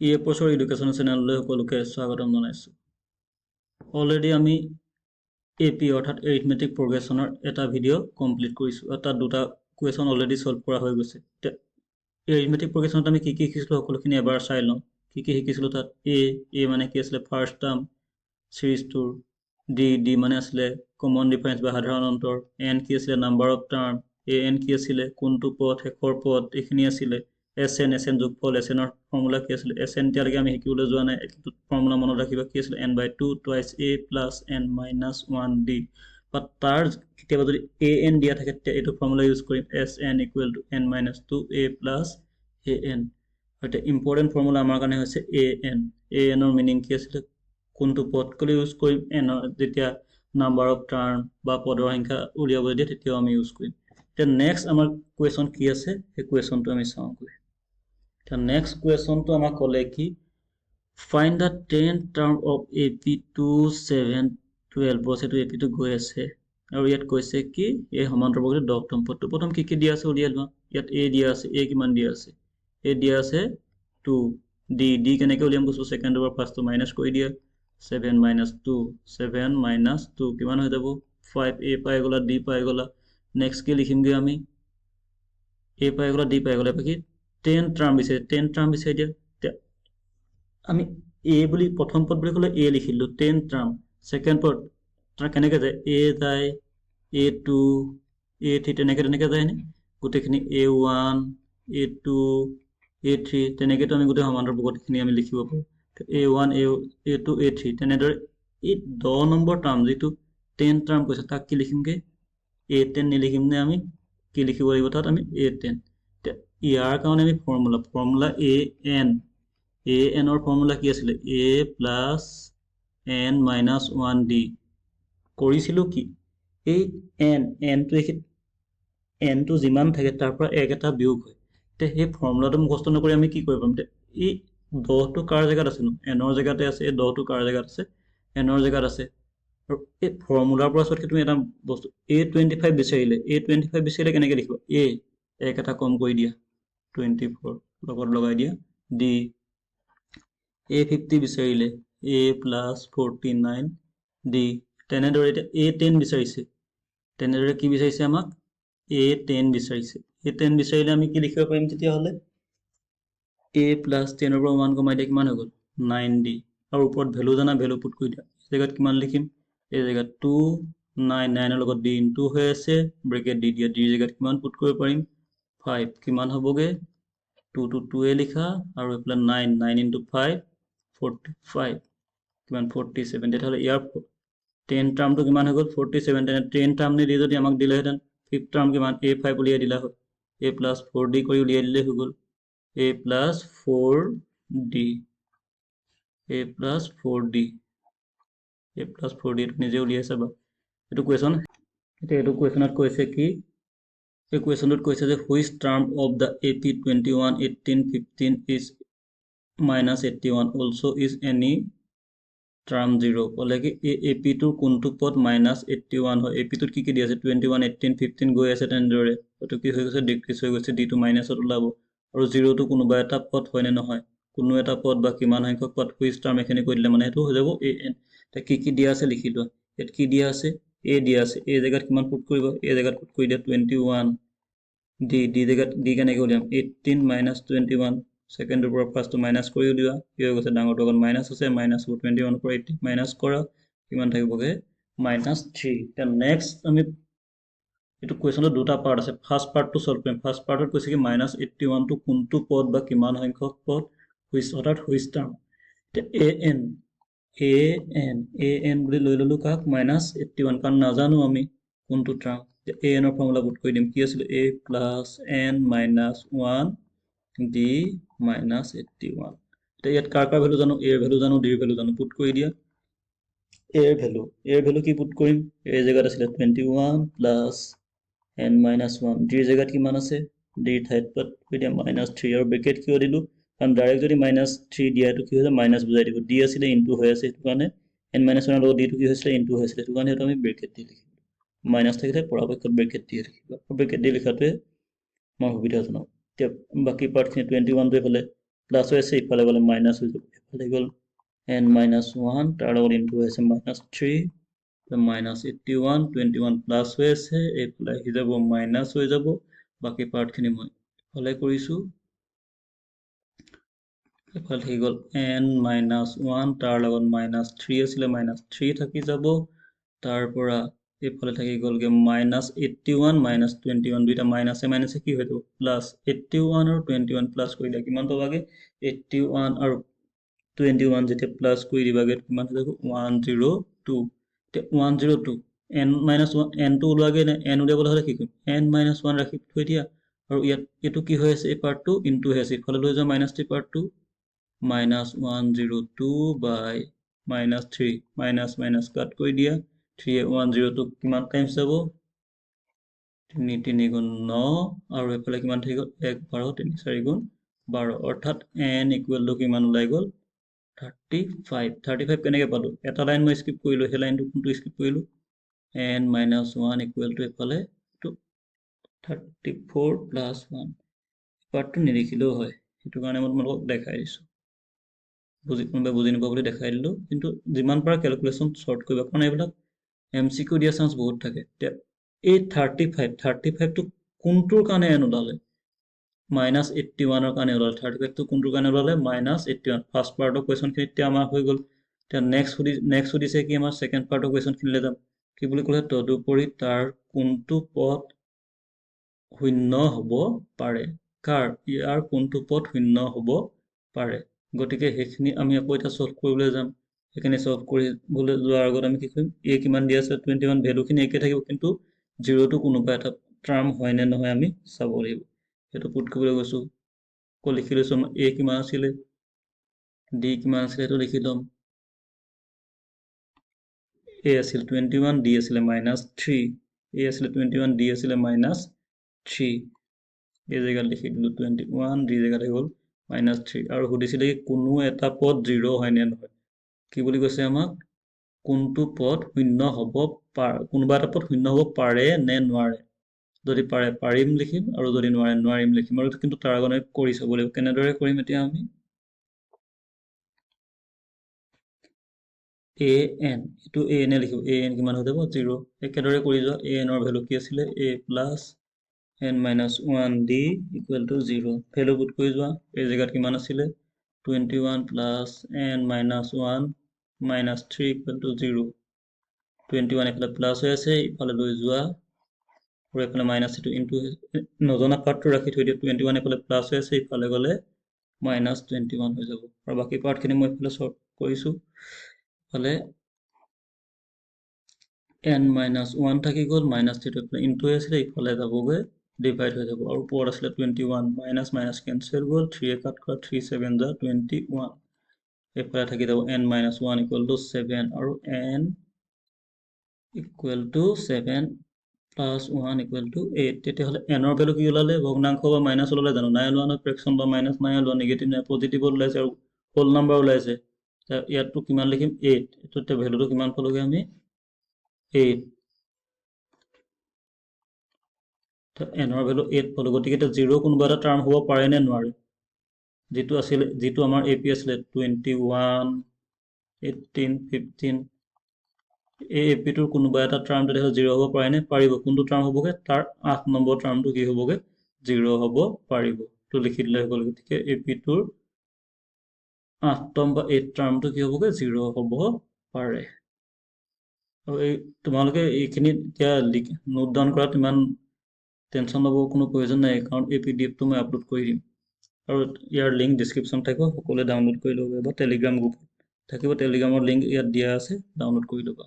ইয়ে প্ৰচৰ এডুকেশ্যন চেনেললৈ সকলোকে স্বাগতম জনাইছোঁ। অলৰেডি আমি এপি অৰ্থাৎ এৰিথমেটিক প্ৰগ্ৰেশ্যনৰ এটা ভিডিঅ' কমপ্লিট কৰিছোঁ আৰু তাত দুটা কুৱেশ্যন অলৰেডি ছল্ভ কৰা হৈ গৈছে। এৰিথমেটিক প্ৰগ্ৰেশ্যনত আমি কি শিকিছিলোঁ সকলোখিনি এবাৰ চাই লওঁ। কি শিকিছিলোঁ তাত এ মানে কি আছিলে ফাৰ্ষ্ট টাৰ্ম চিৰিজটোৰ, ডি মানে আছিলে কমন ডিফাৰেঞ্চ বা সাধাৰণ অন্তৰ, এন কি আছিলে নাম্বাৰ অফ টাৰ্ম, এন কি আছিলে কোনটো পদ শেষৰ পদ, এইখিনি আছিলে এন যোগফল, এনৰ ফৰ্মুলা কি আছিলে এন এতিয়ালৈকে আমি শিকিবলৈ যোৱা নাই, ফৰ্মুলা মনত ৰাখিবা কি আছিলে n/2 twice a plus n minus 1d, বা তাৰ কেতিয়াবা যদি এন দিয়া থাকে তেতিয়া এইটো ফৰ্মুলা ইউজ কৰিম Sn equal to n minus 2a plus an। এতিয়া ইম্পৰ্টেণ্ট ফৰ্মুলা আমাৰ কাৰণে হৈছে এনৰ মিনিং কি আছিলে কোনটো পদ ক'লে ইউজ কৰিম, এনৰ যেতিয়া নাম্বাৰ অফ টাৰ্ম বা পদৰ সংখ্যা উলিয়াবলৈ দিয়ে তেতিয়াও আমি ইউজ কৰিম। এতিয়া নেক্সট আমাৰ কুৱেশ্যন কি আছে সেই কুৱেশ্যনটো আমি চাওঁগৈ। এতিয়া নেক্সট কুৱেশ্যনটো আমাক ক'লে কি find the 10th term of AP2712 বস্তুটো এপিটো গৈ আছে আৰু ইয়াত কৈছে কি এই সমান্তৰালভাৱে 10তম পদটো প্ৰথম কি দিয়া আছে উলিয়াই লোৱা। ইয়াত এ দিয়া আছে, এ কিমান দিয়া আছে, এ দিয়া আছে 2, ডি কেনেকৈ উলিয়াম কৈছোঁ ছেকেণ্ডৰ পৰা ফাৰ্ষ্টটো মাইনাছ কৰি দিয়া, 7 মাইনাছ 2, 7 মাইনাছ 2 কিমান হৈ যাব 5, এ পাই গ'লা ডি পাই গ'লা। নেক্সট কি লিখিমগৈ আমি, এ পাই গ'লা ডি পাই গ'লা, বাকী 10 টাৰ্ম বিচাৰি দিয়া। আমি এ বুলি প্ৰথম পদ বুলি ক'লে এ লিখিলোঁ, 10 টাৰ্ম ছেকেণ্ড পদ তাৰ কেনেকৈ যায় এ যায় A2 A3 তেনেকৈ যায়নে, গোটেইখিনি A1 A2 A3 তেনেকৈতো আমি গোটেই সমান্তৰাল গোটেইখিনি আমি লিখিব পাৰোঁ। A1 A2 A3 তেনেদৰে এই 10 নম্বৰ টাৰ্ম যিটো 10 টাৰ্ম কৈছে তাক কি লিখিমগৈ A10 নিলিখিমনে, আমি কি লিখিব লাগিব তাত আমি A10। ইয়াৰ কাৰণে আমি ফৰ্মুলা এনৰ ফৰ্মুলা কি আছিলে a plus n minus 1d কৰিছিলোঁ কি এই এনটো যিমান থাকে তাৰ পৰা এক এটা বিয়োগ হয়। এতিয়া সেই ফৰ্মুলাটো মুখস্থ নকৰি আমি কি কৰিব পাৰিম, এই 10টো কাৰ জেগাত আছেনো এনৰ জেগাতে আছে, এই 10টো কাৰ জেগাত আছে এনৰ জেগাত আছে। আৰু এই ফৰ্মুলাৰ পৰা চোৱাতকৈ তুমি এটা বস্তু A25 বিচাৰিলে কেনেকৈ লিখিব, এক এটা কম কৰি দিয়া 24 লগত লগাই দিয়া, ডি A50 বিচাৰিলে a প্লাছ 49 ডি, তেনেদৰে এতিয়া A10 বিচাৰিছে, তেনেদৰে কি বিচাৰিছে আমাক A10 বিচাৰিছে। A10 বিচাৰিলে আমি কি লিখিব পাৰিম তেতিয়াহ'লে a প্লাছ 10ৰ পৰা 1 কমাই দিয়া কিমান হৈ গ'ল 9d, আৰু ওপৰত ভেলু জানা ভেলু পুট কৰি দিয়া, এই জেগাত কিমান লিখিম এই জেগাত 2 9 লগত d ইনটু হৈ আছে ব্ৰেকেট দি দিয়া, ডিৰ জেগাত কিমান পুট কৰিব পাৰিম 5, কিমান হ'বগৈ 2 to 2 লিখা আৰু এইফালে 9 into 5 45 কিমান 47, তেতিয়াহ'লে ইয়াৰ 10 টাৰ্মটো কিমান হৈ গ'ল 47, তেনে 10 টাৰ্ম নিদি যদি আমাক দিলেহেঁতেন 5th টাৰ্ম কিমান A5 উলিয়াই দিলা হয়, a প্লাছ 4d কৰি উলিয়াই দিলেই হৈ গ'ল a প্লাছ 4d নিজে উলিয়াই চাবা এইটো কুৱেশ্যন। এতিয়া এইটো কুৱেশ্যনত কৈছে কি এই কুৱেশ্যনটোত কৈছে যে which term of the AP21 18 15 is minus 81 also' is any term 0, ক'লে কি এই এপিটোৰ কোনটো পদ মাইনাছ 81 হয়। এপিটোত কি দি আছে 21 18 15 গৈ আছে, তেনেদৰে এইটো কি হৈ গৈছে ডিক্ৰিজ হৈ গৈছে, ডিটো মাইনাছত ওলাব, আৰু 0টো কোনোবা এটা পদ হয়নে নহয়, কোনো এটা পদ বা কিমান সংখ্যক পদ হুইচ টাৰ্ম এইখিনি কৈ দিলে মানে সেইটো হৈ যাব an। এতিয়া কি দিয়া আছে লিখি লোৱা, ইয়াত কি দিয়া আছে a দিয়া আছে, এই জেগাত কিমান পুট কৰিব এই জেগাত পুট কৰি দিয়া 21, ডি জেগাত ডি কেনেকৈ উলিয়াম 18 মাইনাছ 21, ছেকেণ্ডৰ পৰা ফাৰ্ষ্টটো মাইনাছ কৰি উলিওৱা, কি হৈ গৈছে ডাঙৰটো অকণ মাইনাছ আছে, মাইনাছ 21 পৰা 18 মাইনাছ কৰা কিমান থাকিবগৈ -3। এতিয়া নেক্সট আমি এইটো কুৱেশ্যনত দুটা পাৰ্ট আছে, ফাৰ্ষ্ট পাৰ্টটো ছল্ভ কৰিম। ফাৰ্ষ্ট পাৰ্টত কৈছে কি -81টো কোনটো পদ বা কিমান সংখ্যক পদ অৰ্থাৎ হুইচ টাৰ্ম। এতিয়া an বুলি লৈ ল'লোঁ কাক -81, কাৰণ নাজানো আমি কোনটো টাৰ্ম। এনৰ ফৰ্মুলা পুট কৰি দিম, কি আছিলে a plus n minus 1 d minus 81। এতিয়া ইয়াত কাৰ ভেলু জানো, এৰ ভেলু জানো, ডিৰ ভেলু জানো, পুট কৰি দিয়া এৰ ভেলু কি পুট কৰিম, এই জেগাত আছিলে 21 প্লাছ n মাইনাছ 1, ডিৰ জেগাত কিমান আছে ডিৰ ঠাইত পুট কৰি দিয়া -3, আৰু ব্ৰেকেট কিয় দিলোঁ কাৰণ ডাইৰেক্ট যদি -3 দিয়া এইটো কি হৈ যায় মাইনাছ বুজাই দিব, ডি আছিলে ইনটু হৈ আছে, সেইটো কাৰণে n মাইনাছ 1ৰ লগত ডিটো কি হৈছিলে ইনটু হৈছিলে, সেইটো কাৰণে সেইটো আমি ব্ৰেকেট দি লিখিম, মাইনাছ থাকিলে পৰাপক্ষত ব্ৰেকেট দিয়ে লিখিবা, ব্ৰেকেট দি লিখাটোৱে মই সুবিধাজনক। এতিয়া বাকী পাৰ্টখিনি 21টো এইফালে প্লাছ হৈ আছে ইফালে গ'লে মাইনাছ হৈ যাব ইফালে গ'ল n-1 তাৰ লগত ইনটু হৈ আছে -3 -81 21 প্লাছ হৈ আছে এইফালে আহি যাব মাইনাছ হৈ যাব বাকী পাৰ্টখিনি মই ইফালে কৰিছোঁ এফালে থাকি গ'ল n-1 তাৰ লগত -3 আছিলে -3 থাকি যাব তাৰ পৰা এইফালে থাকি গ'লগে -81 -21 দুইটা মাইনাছে মাইনাছে কি হৈ যাব +81 আৰু 21 প্লাছ কৰিলে কিমান পাবাগে 81 আৰু 21 যেতিয়া প্লাছ কৰি দিবাগে কিমান হৈ যাব 102 102 n-1 n টো ওলোৱাগে নে n উলিয়াবলৈ হ'লে কি কৰিম n-1 ৰাখি থৈ দিয়া আৰু ইয়াত এইটো কি হৈ আছে এই পাৰ্টটো ইনটু হৈ আছে ইফালে লৈ যোৱা -3 পাৰ্টটো -102 by -3 মাইনাছ কাট কৰি দিয়া 3 102 কিমান টাইমছ যাব 3 3 গুণ 9 আৰু এফালে কিমান থাকি গ'ল 1 12 3 4 গুণ 12 অৰ্থাৎ n ইকুৱেল টু কিমান ওলাই গ'ল 35 কেনেকৈ পালো এটা লাইন মই স্কিপ কৰিলোঁ সেই লাইনটো কোনটো স্কিপ কৰিলোঁ n-1 ইকুৱেল টু এফালে 34 প্লাছ 1 পাৰ্টটো নিলিখিলেও হয় সেইটো কাৰণে মই তোমালোকক দেখাই দিছোঁ কোনোবাই বুজি নোপোৱা বুলি দেখাই দিলোঁ কিন্তু যিমান পাৰা কেলকুলেশ্যন শ্বৰ্ট কৰিবা কাৰণ এইবিলাক MCQ দিয়া চান্স বহুত থাকে এই 35টো কোনটোৰ কাৰণে n ওলালে -81 কাৰণে ওলালে 35টো কোনটোৰ কাৰণে ওলালে -81 ফাৰ্ষ্ট পাৰ্টৰ কুৱেশ্যনখিনি এতিয়া আমাৰ হৈ গ'ল এতিয়া নেক্সট সুধিছে কি আমাৰ ছেকেণ্ড পাৰ্টৰ কুৱেশ্যনখিনিলৈ যাম কি বুলি ক'লে তদুপৰি তাৰ কোনটো পথ শূন্য হ'ব পাৰে ইয়াৰ কোনটো পথ শূন্য হ'ব পাৰে গতিকে সেইখিনি আমি আকৌ এতিয়া সলভ কৰিবলৈ যাম সেইখিনি সলভ কৰিবলৈ যোৱাৰ আগত আমি কি কৰিম a কিমান দিয়া আছে 21 ভ্যালুখিনি একে থাকিব কিন্তু 0 টো কোনোবা এটা টাৰ্ম হয় নে নহয় আমি চাব লাগিব সেইটো পুট কৰিবলৈ গৈছো লিখি লৈছো a কিমান আছিলে d কিমান আছিলে সেইটো লিখি ল'ম a আছিল 21 d আছিলে -3 a আছিলে 21 d আছিলে -3 এই জেগাত লিখি দিলো 21 d জেগাত হৈ গ'ল -3 আৰু সুধিছিলে কি কোনো এটা পদ 0 হয় নে নহয় কি বুলি কৈছে আমাক কোনটো পদ শূন্য হ'ব কোনোবা এটা পদ শূন্য হ'ব পাৰে নে নোৱাৰে যদি পাৰে পাৰিম লিখিম আৰু যদি নোৱাৰে নোৱাৰিম লিখিম আৰু কিন্তু তাৰ আগতে কৰি চাব লাগিব কেনেদৰে কৰিম এতিয়া আমি an এইটো an লিখিব an কিমান হৈ যাব 0 একেদৰে কৰি যোৱা an ৰ ভ্যালু কি আছিলে a plus n-1 d equal to 0 value put কৰি যোৱা এই জেগাত কিমান আছিলে 21 প্লাছ n-1 -3 ইকুৱেল টু 0 21 এফালে প্লাছ হৈ আছে ইফালে লৈ যোৱা আৰু এফালে মাইনাছ এইটো ইনটু নজনা পাৰ্টটো ৰাখি থৈ দিওঁ 21 এফালে প্লাছ হৈ আছে ইফালে গ'লে -21 হৈ যাব আৰু বাকী পাৰ্টখিনি মই ইফালে সলভ কৰিছোঁ ইফালে n-1 থাকি গ'ল -3 এফালে ইনটু হৈ আছিলে ইফালে যাবগৈ ডিভাইড হৈ যাব আৰু ওপৰত আছিলে 21 মাইনাছ কেনচেল গ'ল 3 কাট কৰা 3 7 যা 21 এইফালে থাকি যাব n-1 ইকুৱেল টু 7 আৰু n equal to 7 plus 1 equal to 8 তেতিয়াহ'লে n ৰ ভ্যালু কি ওলালে ভগ্নাংশ বা মাইনাছ ওলালে জানো নাই ওলোৱা নহয় ফ্ৰেকশ্যন বা মাইনাছ নাই ওলোৱা নিগেটিভ নাই পজিটিভত ওলাইছে আৰু হোল নাম্বাৰ ওলাইছে ইয়াতটো কিমান লিখিম 8 এইটো এতিয়া ভ্যালুটো কিমান পালোগে আমি 8 n ৰ ভ্যালু 8 পালো গতিকে এটা 0 কোনোবা এটা টাৰ্ম হ'ব পাৰে নে নোৱাৰে যিটো আমাৰ AP আছিলে 21 18 15 এই APটোৰ কোনোবা এটা টাৰ্ম যদি 0 হ'ব পাৰে নে পাৰিব কোনটো টাৰ্ম হ'বগে তাৰ 8 নম্বৰ টাৰ্মটো কি হ'বগে 0 হ'ব পাৰিব তো লিখি দিলে হৈ গ'ল গতিকে APটোৰ 8ম বা 8 টাৰ্মটো কি হ'বগে 0 হ'ব পাৰে আৰু এই তোমালোকে এইখিনি এতিয়া নোট ডাউন কৰাত ইমান টেনশ্যন ল'ব কোনো প্ৰয়োজন নাই কাৰণ এই PDF টো মই আপলোড কৰি দিম আৰু ইয়াৰ লিংক ডিছক্ৰিপশ্যন থাকিব সকলোৱে ডাউনলোড কৰি ল'ব বা টেলিগ্ৰাম গ্ৰুপ থাকিব টেলিগ্ৰামৰ লিংক ইয়াত দিয়া আছে ডাউনলোড কৰি ল'বা